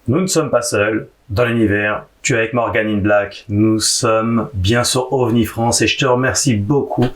Nous ne sommes pas seuls dans l'univers. Tu es avec Morgan in Black. Nous sommes bien sur OVNI France et je te remercie beaucoup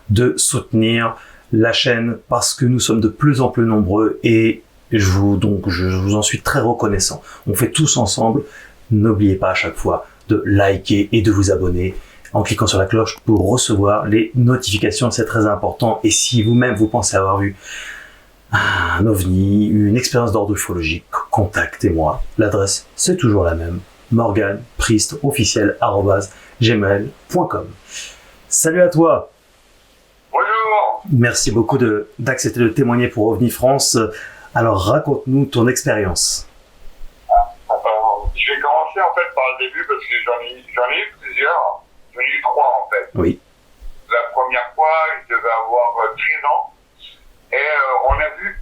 de soutenir la chaîne parce que nous sommes de plus en plus nombreux et je vous en suis très reconnaissant. On fait tous ensemble. N'oubliez pas à chaque fois de liker et de vous abonner en cliquant sur la cloche pour recevoir les notifications. C'est très important. Et si vous-même vous pensez avoir vu un ovni, une expérience d'ordre ufologique, contactez-moi. L'adresse, c'est toujours la même. morganpriestofficiel@gmail.com. Salut à toi. Bonjour. Merci beaucoup d'accepter de témoigner pour OVNI France. Alors, raconte-nous ton expérience. Je vais commencer en fait par le début parce que j'en ai eu plusieurs. J'en ai eu 3 en fait. Oui. La première fois, je devais avoir 13 ans. Et on a vu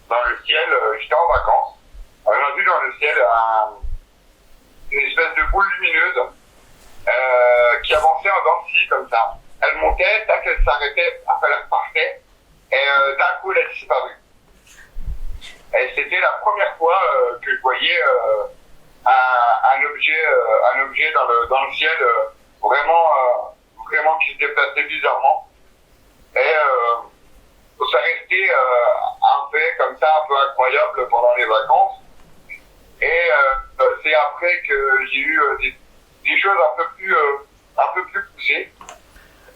dans le ciel, j'étais en vacances, on a vu dans le ciel une espèce de boule lumineuse qui avançait en dents de scie comme ça. Elle montait, tac, elle s'arrêtait, après elle repartait, et d'un coup elle a disparu. Et c'était la première fois que je voyais un objet dans le ciel vraiment qui se déplaçait bizarrement. Et ça restait un fait comme ça un peu incroyable pendant les vacances. Et c'est après que j'ai eu des choses un peu plus poussées.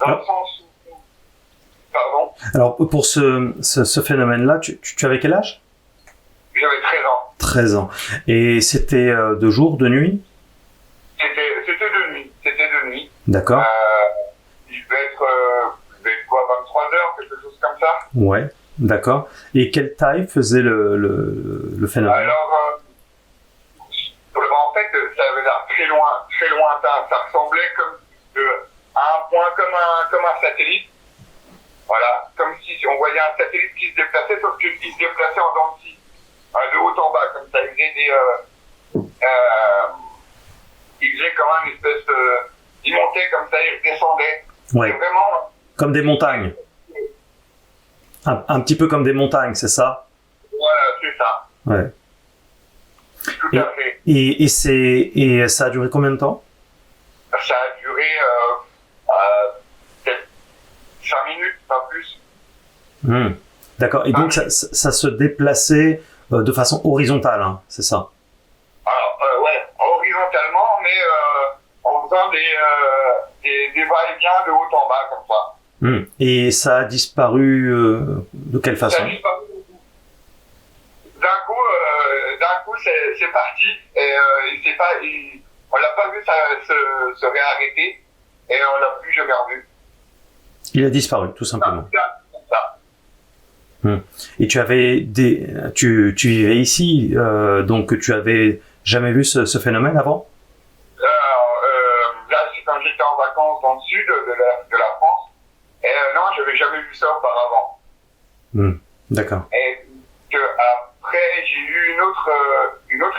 Dans le sens où... Pardon. Alors, pour ce phénomène-là, tu avais quel âge? J'avais 13 ans. 13 ans. Et c'était de jour, de nuit? C'était de nuit. C'était de nuit. D'accord. Il devait être quoi, 23 heures, quelque chose comme ça. Ouais, d'accord. Et quelle taille faisait le phénomène? Alors, en fait, ça avait l'air très lointain. Ça ressemblait à un point comme un satellite. Voilà, comme si on voyait un satellite qui se déplaçait, sauf qu'il se déplaçait en dents de scie, de haut en bas, comme ça. Il faisait comme une espèce de... Il montait comme ça, il redescendait. Ouais. C'est vraiment... Comme des montagnes. Un petit peu comme des montagnes, c'est ça? Voilà, c'est ça. Ouais. Tout à fait. Et ça a duré combien de temps? Ça a duré peut-être 5 minutes, pas plus. D'accord. Et donc ça se déplaçait de façon horizontale, hein, c'est ça? Alors, ouais, horizontalement, mais en faisant des va-et-vient de haut en bas, comme ça. Et ça a disparu de quelle façon? Ça a disparu. D'un coup, c'est parti, et on l'a pas vu se réarrêter, et on l'a plus jamais revu. Il a disparu, tout simplement. Ça. Et tu vivais ici, donc tu avais jamais vu ce phénomène avant? Là, c'est quand j'étais en vacances dans le sud de la France, et non, j'avais jamais vu ça auparavant. D'accord. Et que après, j'ai eu une autre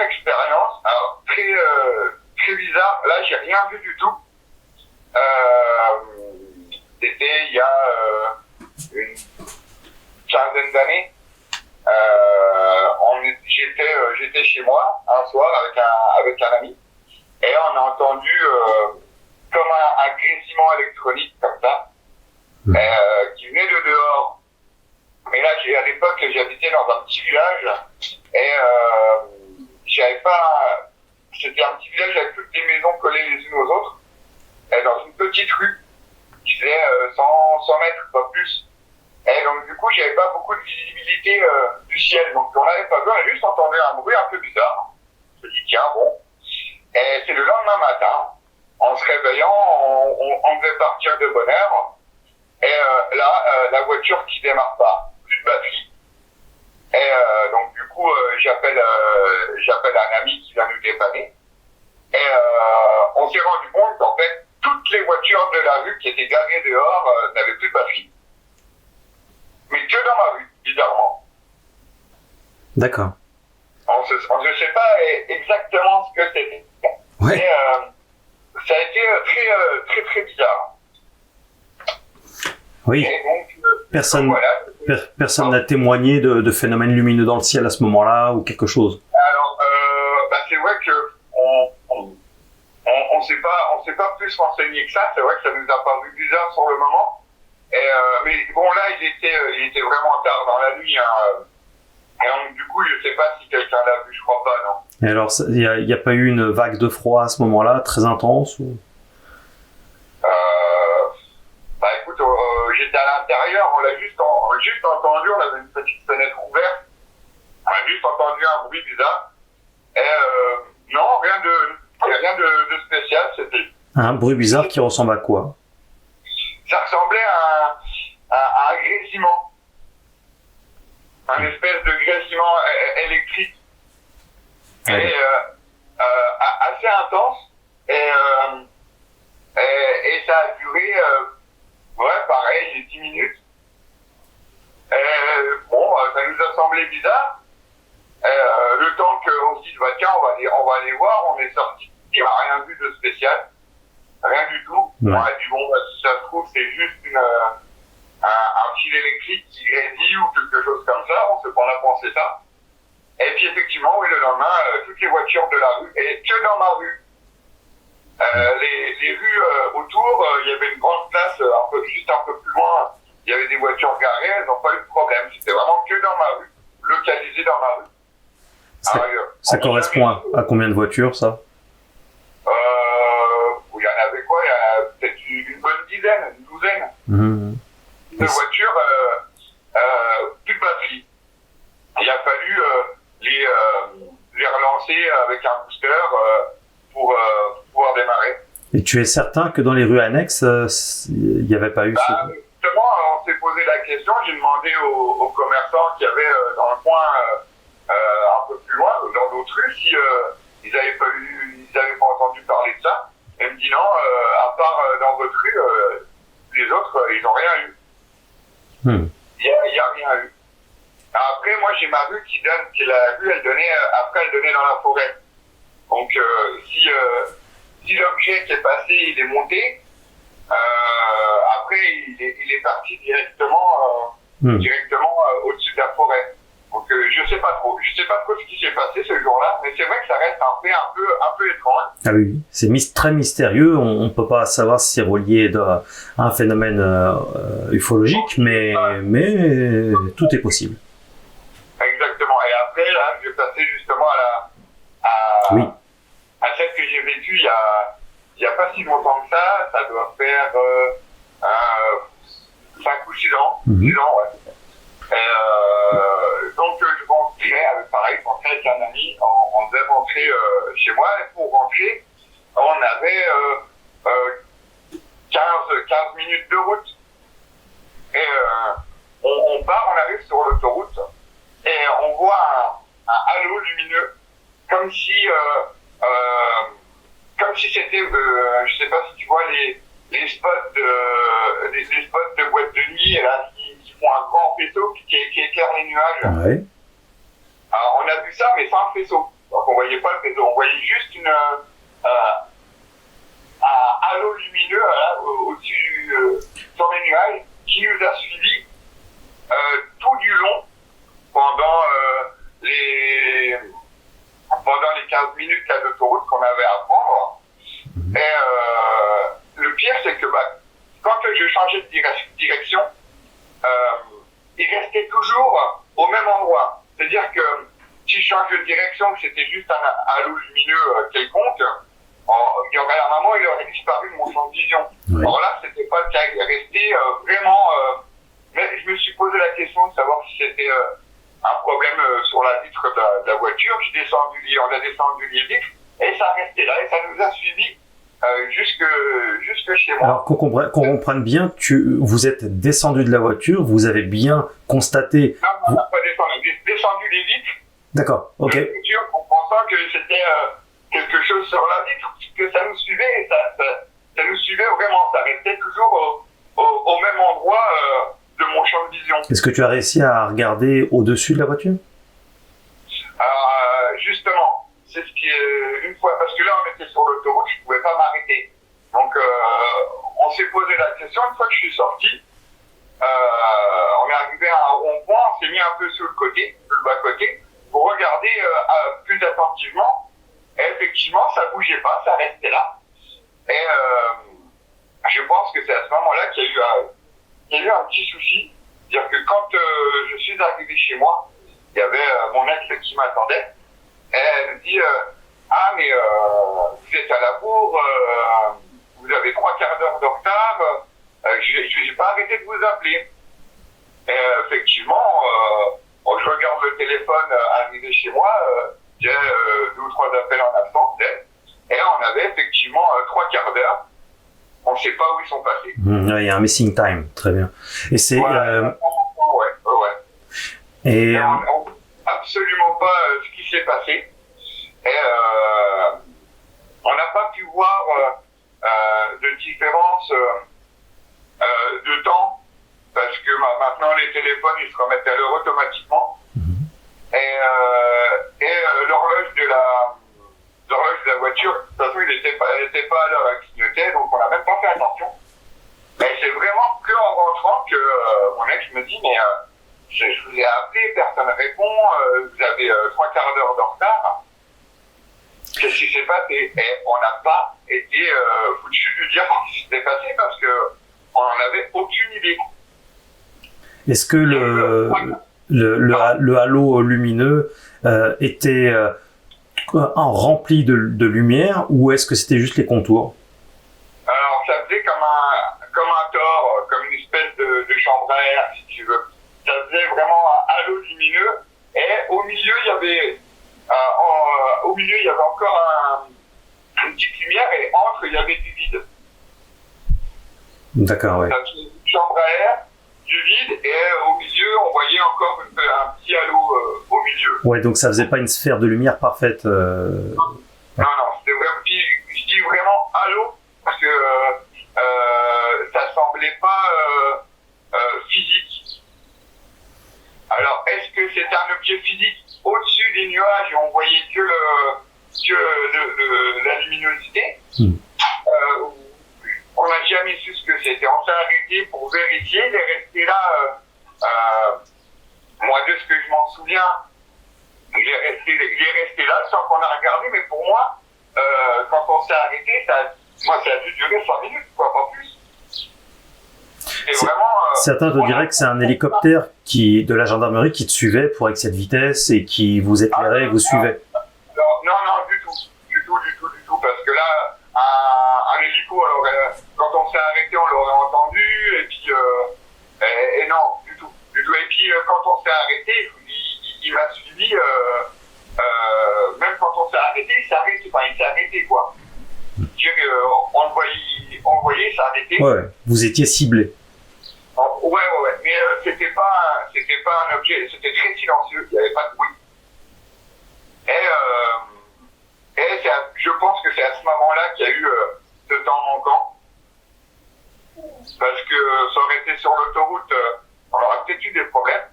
expérience, alors très bizarre. Là, j'ai rien vu du tout. C'était il y a une quinzaine d'années. J'étais chez moi un soir avec un ami, et on a entendu comme un grésillement électronique comme ça, qui venait de dehors. Mais là, à l'époque, j'habitais dans un petit village, et c'était un petit village avec toutes les maisons collées les unes aux autres, et dans une petite rue qui faisait 100 mètres, pas plus. Et donc, du coup, j'avais pas beaucoup de visibilité du ciel. Donc, on n'avait pas vu, on a juste entendu un bruit un peu bizarre. Je me dis, tiens, bon. Et c'est le lendemain matin, en se réveillant, on devait partir de bonne heure. Et là, la voiture qui démarre pas, plus de batterie. Et donc, du coup, j'appelle un ami qui vient nous dépanner. Et on s'est rendu compte qu'en fait, toutes les voitures de la rue qui étaient garées dehors n'avaient plus de batterie. Mais que dans ma rue, bizarrement. D'accord. On ne sait pas exactement ce que c'était. Ouais. Mais ça a été très bizarre. Oui. Et donc, Personne voilà. n'a témoigné de phénomènes lumineux dans le ciel à ce moment-là ou quelque chose? Alors, c'est vrai que on s'est pas plus renseigné que ça. C'est vrai que ça nous a paru bizarre sur le moment. Mais bon, là, il était vraiment tard dans la nuit. Hein. Et donc, du coup, je sais pas si quelqu'un l'a vu, je crois pas, non. Et alors, il n'y a pas eu une vague de froid à ce moment-là, très intense ou... Bah écoute, j'étais à l'intérieur, on l'a juste entendu, on avait une petite fenêtre ouverte, on a juste entendu un bruit bizarre. Et non, rien de spécial, c'était... Un bruit bizarre qui ressemble à quoi? Ça ressemblait à un grésillement. Un espèce de grésillement électrique. Ouais. Et assez intense. Et ça a duré, pareil, les 10 minutes. Bon, ça nous a semblé bizarre. Le temps qu'on se dise, bah tiens, on va aller voir, on est sorti, il n'y a rien vu de spécial. Rien du tout. Ouais. On a dit, bon, bah, si ça se trouve, c'est juste un fil électrique qui grésille ou quelque chose comme ça. On a pensé ça. Et puis, effectivement, oui, le lendemain, toutes les voitures de la rue, et que dans ma rue, les rues autour, il y avait une grande place, juste un peu plus loin, il y avait des voitures garées, elles n'ont pas eu de problème. C'était vraiment que dans ma rue, localisé dans ma rue. Ça correspond à combien de voitures, ça? Il y en avait quoi? Il y en a peut-être une bonne dizaine, une douzaine de voitures, plus de batterie. Il a fallu les relancer avec un booster pour pouvoir démarrer. Et tu es certain que dans les rues annexes, il n'y avait pas eu ça? Justement, on s'est posé la question, j'ai demandé aux commerçants qui avaient dans le coin un peu plus loin, dans d'autres rues, si ils n'avaient pas entendu parler de ça. Elle me dit non, à part dans votre rue, les autres, ils n'ont rien eu. Il n'y a rien eu. Après, moi, j'ai ma rue qui est la rue, elle donnait dans la forêt. Donc, si l'objet qui est passé, il est monté, après, il est parti directement au-dessus de la forêt. Donc, je sais pas trop ce qui s'est passé ce jour-là, mais c'est vrai que ça reste un fait un peu étrange. Ah oui, c'est très mystérieux. On ne peut pas savoir si c'est relié à un phénomène ufologique, mais tout est possible. Exactement. Et après, là, je vais passer justement à celle que j'ai vécue il y a pas si longtemps que ça. Ça doit faire 5 ou 6 ans. 6 ans, ouais. Donc je rentrais avec un ami, on devait rentrer chez moi, et pour rentrer, on avait 15 minutes de route. Et on part, on arrive sur l'autoroute, et on voit un halo lumineux, comme si c'était, je sais pas si tu vois les spots de boîte de nuit, là, qui font un grand faisceau qui éclaire les nuages. Ouais. Alors, on a vu ça, mais sans faisceau. Donc, on voyait pas le faisceau. On voyait juste un halo lumineux au-dessus sur les nuages qui nous a suivis tout du long pendant les 15 minutes d'autoroute qu'on avait à prendre. Et le pire, c'est que quand je changeais de direction, il restait toujours au même endroit. C'est-à-dire que si je change de direction, que c'était juste un halo lumineux quelconque, il y aurait un moment, il aurait disparu de mon champ de vision. Oui. Alors là, c'était pas le cas. Il est resté vraiment... mais je me suis posé la question de savoir si c'était un problème sur la vitre de la voiture. On a descendu les vitres et ça restait là et ça nous a suivis jusque chez moi. Alors qu'on comprenne bien, vous êtes descendu de la voiture, vous avez bien constaté... Non, on n'a pas descendu les vitres. D'accord, ok. De la voiture en pensant que c'était quelque chose sur la vitre, que ça nous suivait et ça nous suivait vraiment. Ça restait toujours au même endroit de mon champ de vision. Est-ce que tu as réussi à regarder au-dessus de la voiture? Alors, justement, c'est ce qui est une fois, parce que là on était sur l'autoroute, je ne pouvais pas m'arrêter. Donc on s'est posé la question, une fois que je suis sorti, on est arrivé à un rond-point, on s'est mis un peu sur le bas-côté, pour regarder plus attentivement. Et Et effectivement, ça bougeait pas, ça restait là. Et je pense que c'est à ce moment-là qu'il y a eu un petit souci. C'est-à-dire que quand je suis arrivé chez moi, il y avait mon ex qui m'attendait. Et elle me dit ah, mais vous êtes à la bourre, vous avez 3/4 d'heure de retard, je n'ai pas arrêté de vous appeler. Et effectivement, je regarde le téléphone arrivé chez moi, j'ai 2 ou 3 appels en absence, et on avait effectivement 3/4 d'heure. On ne sait pas où ils sont passés. Il y a un missing time, très bien. Et c'est... Ouais. Et on ne sait absolument pas ce qui s'est passé. Et on n'a pas pu voir de différence de temps, parce que maintenant les téléphones ils se remettent à l'heure automatiquement. Et l'horloge de la voiture, de toute façon, elle n'était pas à l'heure, elle clignotait, donc on n'a même pas fait attention. Mais c'est vraiment qu'en rentrant que mon ex me dit, mais je vous ai appelé, personne ne répond, vous avez 3/4 d'heure de retard. Qu'est-ce qui s'est passé? Et on n'a pas été foutu de dire ce qui s'était passé parce qu'on n'en avait aucune idée. est-ce que le halo lumineux était rempli de lumière, ou est-ce que c'était juste les contours? Alors, ça faisait comme un tore, comme une espèce de chambre à air, si tu veux. Ça faisait vraiment un halo lumineux. Et au milieu, il y avait encore une petite lumière, et entre, il y avait du vide. D'accord, ouais. Ça faisait une chambre à air, du vide, et au milieu, on voyait encore un petit halo au milieu. Ouais, donc ça faisait pas une sphère de lumière parfaite. Non, c'était vraiment, je dis vraiment halo, parce que ça semblait pas physique. Alors, est-ce que c'était un objet physique au-dessus des nuages et on voyait que la luminosité? On n'a jamais su ce que c'était. On s'est arrêté pour vérifier. Il est resté là, moi, de ce que je m'en souviens, il est resté là sans qu'on a regardé. Mais pour moi, quand on s'est arrêté, ça a dû durer 5 minutes, quoi, pas plus. Certains te diraient que c'est un hélicoptère de la gendarmerie qui te suivait pour excès de vitesse et qui vous éclairait et vous suivait. Non, du tout, parce que là, un hélico, alors, quand on s'est arrêté, on l'aurait entendu, et puis, et non, du tout. Et puis, quand on s'est arrêté, il m'a suivi, même quand on s'est arrêté, il s'est arrêté, quoi. On le voyait, il s'est arrêté. Ouais, vous étiez ciblé. Ouais, mais c'était pas un objet, c'était très silencieux, il n'y avait pas de bruit. Et je pense que c'est à ce moment-là qu'il y a eu ce temps manquant. Parce que ça aurait été sur l'autoroute, on aurait peut-être eu des problèmes.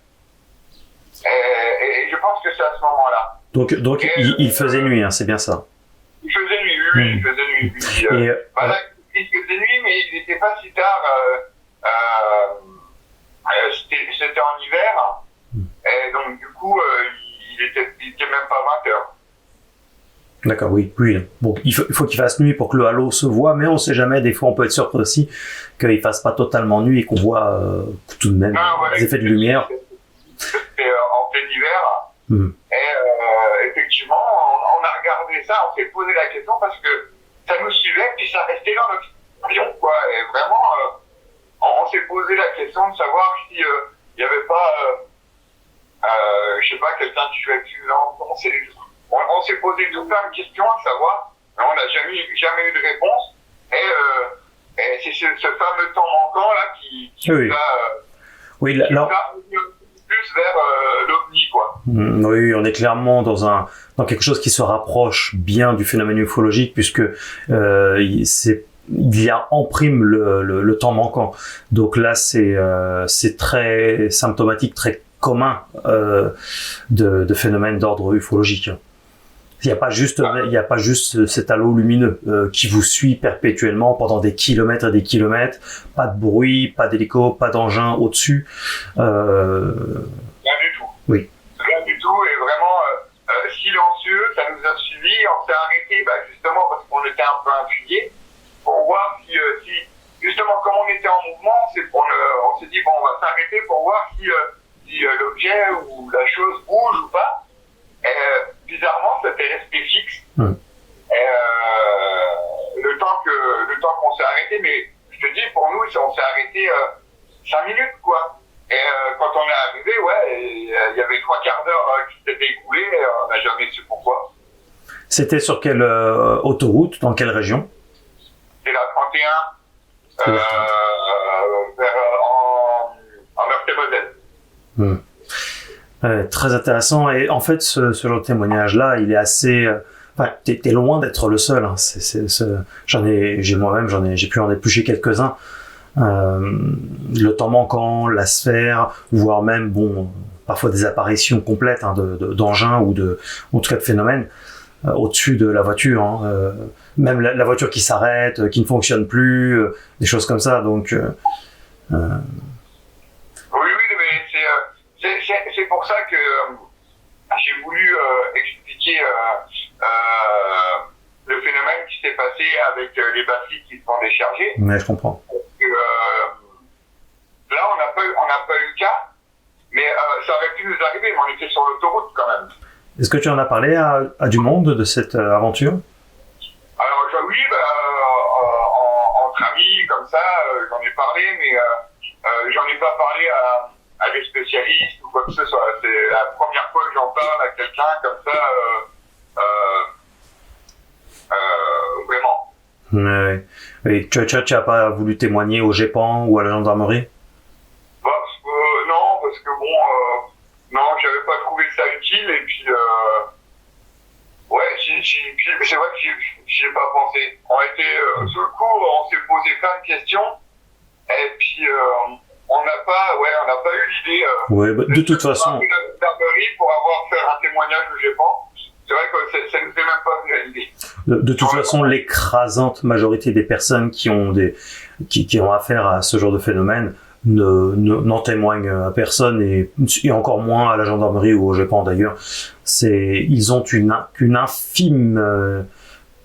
Et je pense que c'est à ce moment-là. Donc il faisait nuit, hein, c'est bien ça? Il faisait nuit, oui, il faisait nuit. Il faisait nuit, mais il n'était pas si tard. C'était en hiver, et donc du coup, il était même pas 20h. D'accord, oui. Bon, il faut qu'il fasse nuit pour que le halo se voit, mais on ne sait jamais. Des fois, on peut être surpris aussi qu'il fasse pas totalement nuit et qu'on voit tout de même des effets de lumière. C'était en plein hiver, et effectivement, on a regardé ça, on s'est posé la question parce que ça nous suivait, puis ça restait dans notre avion, quoi. Et vraiment, on s'est posé la question de savoir si il n'y avait pas, je sais pas, quelqu'un qui jouait plus lent. On s'est posé tout plein de questions à savoir, mais on n'a jamais eu de réponse. Et c'est ce fameux temps manquant là qui nous a plus vers l'OVNI, quoi. Oui, on est clairement dans quelque chose qui se rapproche bien du phénomène ufologique, puisque il y a en prime le temps manquant. Donc là, c'est très symptomatique, très commun de phénomènes d'ordre ufologique. Il n'y a pas juste cet halo lumineux qui vous suit perpétuellement pendant des kilomètres et des kilomètres. Pas de bruit, pas d'hélico, pas d'engin au-dessus. Rien du tout. Oui. Rien du tout, et vraiment silencieux. 2, ça nous a suivis, on s'est arrêté justement parce qu'on était un peu intrigués pour voir si justement comme on était en mouvement, on s'est dit bon, on va s'arrêter pour voir si l'objet ou la chose bouge ou pas. Et bizarrement, c'était resté fixe. Et le temps qu'on s'est arrêté, mais je te dis, pour nous, on s'est arrêté 5 minutes, quoi. Et quand on est arrivé, il y avait 3/4 d'heure qui s'était écoulé, et on n'a jamais su pourquoi. C'était sur quelle autoroute, dans quelle région? C'est la 31, en Meurthe-et-Moselle. Très intéressant. Et en fait, ce genre de témoignage-là, il est assez... t'es loin d'être le seul. Hein. J'ai pu en éplucher quelques-uns. Le temps manquant, la sphère, voire même, parfois des apparitions complètes d'engins ou en tout cas de phénomènes au-dessus de la voiture. Hein. Même la voiture qui s'arrête, qui ne fonctionne plus, des choses comme ça. Donc, Oui, mais c'est pour ça que j'ai voulu expliquer le phénomène qui s'est passé avec les batteries qui se sont déchargées. Mais je comprends. Là, on n'a pas eu le cas, mais ça aurait pu nous arriver, mais on était sur l'autoroute quand même. Est-ce que tu en as parlé à du monde de cette aventure? Alors oui, entre amis, comme ça, j'en ai parlé, mais j'en ai pas parlé à des spécialistes ou quoi que ce soit. C'est la première fois que j'en parle à quelqu'un comme ça, vraiment. Et tu n'as pas voulu témoigner au GEPAN ou à la gendarmerie? Non, parce que non, j'avais pas trouvé ça utile, et puis c'est vrai que j'y ai pas pensé. On était sur le coup, on s'est posé plein de questions, et puis on n'a pas eu l'idée de toute façon. La gendarmerie pour avoir fait un témoignage au GEPAN. C'est vrai que ça nous est même pas venu à l'idée. De toute façon, l'écrasante majorité des personnes qui ont affaire à ce genre de phénomène n'en témoignent à personne, et encore moins à la gendarmerie ou au GEPAN d'ailleurs. Ils ont qu'une infime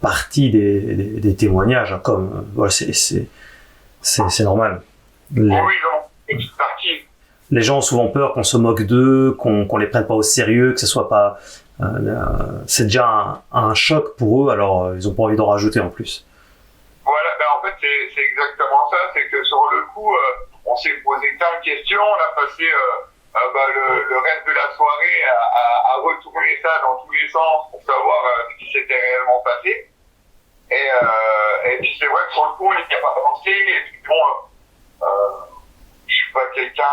partie des témoignages, hein, comme c'est normal. Oui, non, une petite partie. Les gens ont souvent peur qu'on se moque d'eux, qu'on les prenne pas au sérieux, que ce soit pas... c'est déjà un choc pour eux, alors ils ont pas envie d'en rajouter en plus. Voilà, en fait c'est exactement ça, c'est que sur le coup, on s'est posé plein de questions, on a passé le reste de la soirée à retourner ça dans tous les sens pour savoir ce qui s'était réellement passé. Et puis c'est vrai que sur le coup, on n'y a pas pensé, et puis je suis pas quelqu'un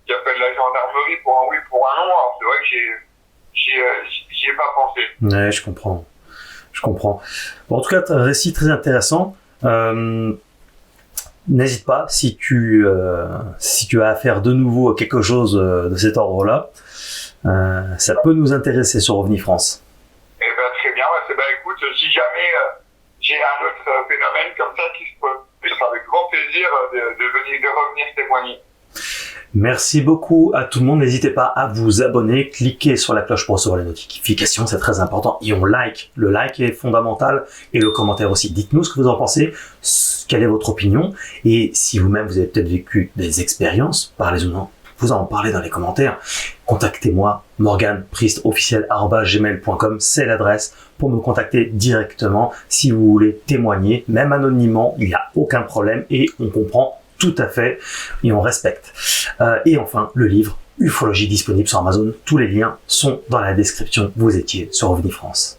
qui appelle la gendarmerie pour un oui, pour un non, alors c'est vrai que j'y ai pas pensé. Ouais, je comprends. Bon, en tout cas, un récit très intéressant. N'hésite pas, si tu as affaire de nouveau à quelque chose de cet ordre-là, ça peut nous intéresser sur OVNI France. Très bien. Écoute, si jamais j'ai un autre phénomène comme ça qui se produit, ce sera avec grand plaisir de revenir témoigner. Merci beaucoup à tout le monde. N'hésitez pas à vous abonner, cliquez sur la cloche pour recevoir les notifications, c'est très important. Et on like. Le like est fondamental, et le commentaire aussi. Dites-nous ce que vous en pensez, quelle est votre opinion, et si vous-même vous avez peut-être vécu des expériences, parlez-en. Vous en parlez dans les commentaires. Contactez-moi, morganpriestofficiel@gmail.com, c'est l'adresse pour me contacter directement si vous voulez témoigner, même anonymement, il n'y a aucun problème, et on comprend tout à fait, et on respecte. Et enfin, le livre Ufologie disponible sur Amazon. Tous les liens sont dans la description. Vous étiez sur OVNI France.